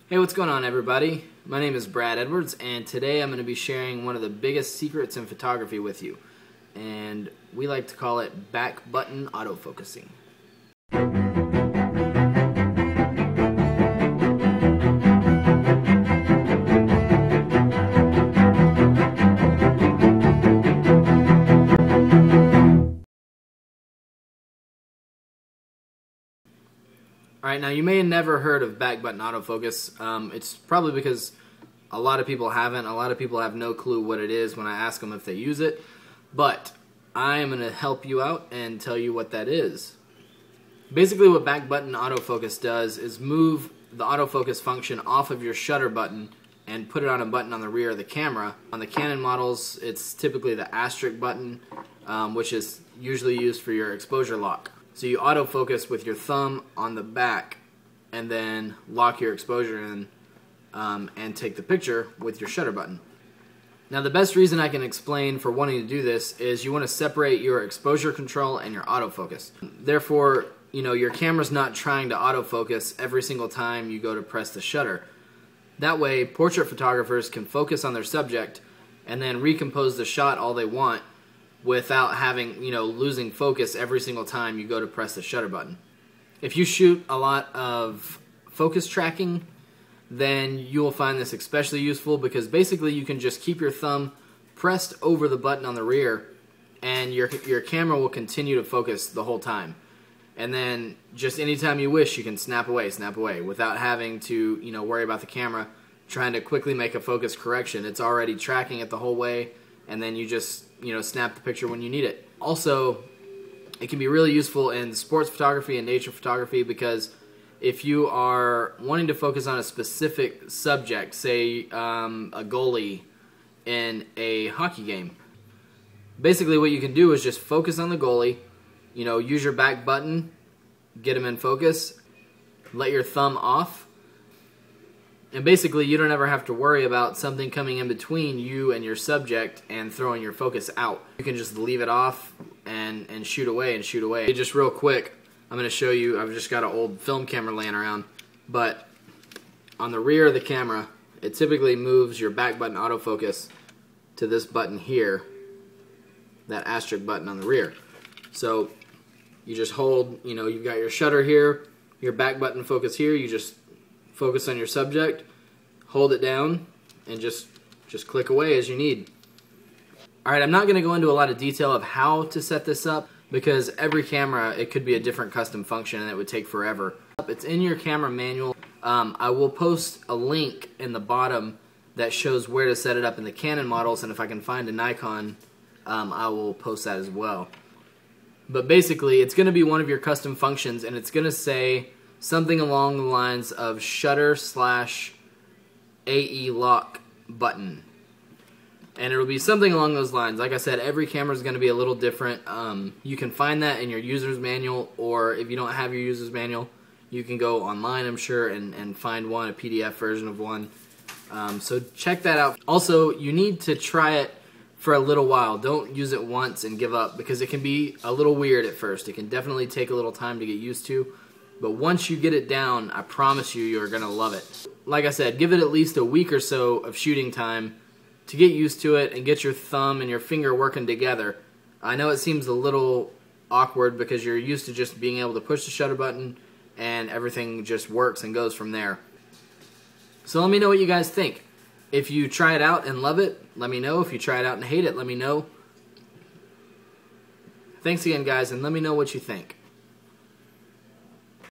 Hey, what's going on, everybody? My name is Brad Edwards, and today I'm going to be sharing one of the biggest secrets in photography with you, and we like to call it back button autofocusing. Alright, now you may have never heard of back button autofocus. It's probably because a lot of people haven't. A lot of people have no clue what it is when I ask them if they use it. But I am going to help you out and tell you what that is. Basically what back button autofocus does is move the autofocus function off of your shutter button and put it on a button on the rear of the camera. On the Canon models, it's typically the asterisk button, which is usually used for your exposure lock. So you autofocus with your thumb on the back and then lock your exposure in and take the picture with your shutter button. Now the best reason I can explain for wanting to do this is you want to separate your exposure control and your autofocus. Therefore, your camera's not trying to autofocus every single time you go to press the shutter. That way, portrait photographers can focus on their subject and then recompose the shot all they want without having, losing focus every single time you go to press the shutter button. If you shoot a lot of focus tracking, then you will find this especially useful because basically you can just keep your thumb pressed over the button on the rear and your camera will continue to focus the whole time. And then just anytime you wish, you can snap away without having to, worry about the camera trying to quickly make a focus correction. It's already tracking it the whole way, and then you just snap the picture when you need it. Also, it can be really useful in sports photography and nature photography because if you are wanting to focus on a specific subject, say a goalie in a hockey game, basically what you can do is just focus on the goalie, use your back button, get him in focus, let your thumb off, and basically you don't ever have to worry about something coming in between you and your subject and throwing your focus out. You can just leave it off and shoot away. Just real quick, I'm going to show you, I've just got an old film camera laying around, but on the rear of the camera, it typically moves your back button autofocus to this button here, that asterisk button on the rear. So you just hold, you've got your shutter here, your back button focus here, you just focus on your subject, hold it down, and just click away as you need. Alright, I'm not going to go into a lot of detail of how to set this up because every camera, it could be a different custom function and it would take forever. It's in your camera manual. I will post a link in the bottom that shows where to set it up in the Canon models, and if I can find a Nikon, I will post that as well. But basically, it's going to be one of your custom functions, and it's going to say something along the lines of shutter/AE lock button. And it'll be something along those lines. Like I said, every camera is going to be a little different. You can find that in your user's manual, or if you don't have your user's manual, you can go online, I'm sure, and find one, a PDF version of one. So check that out. Also, you need to try it for a little while. Don't use it once and give up because it can be a little weird at first. It can definitely take a little time to get used to. But once you get it down, I promise you're going to love it. Like I said, give it at least a week or so of shooting time to get used to it and get your thumb and your finger working together. I know it seems a little awkward because you're used to just being able to push the shutter button and everything just works and goes from there. So let me know what you guys think. If you try it out and love it, let me know. If you try it out and hate it, let me know. Thanks again, guys, and let me know what you think.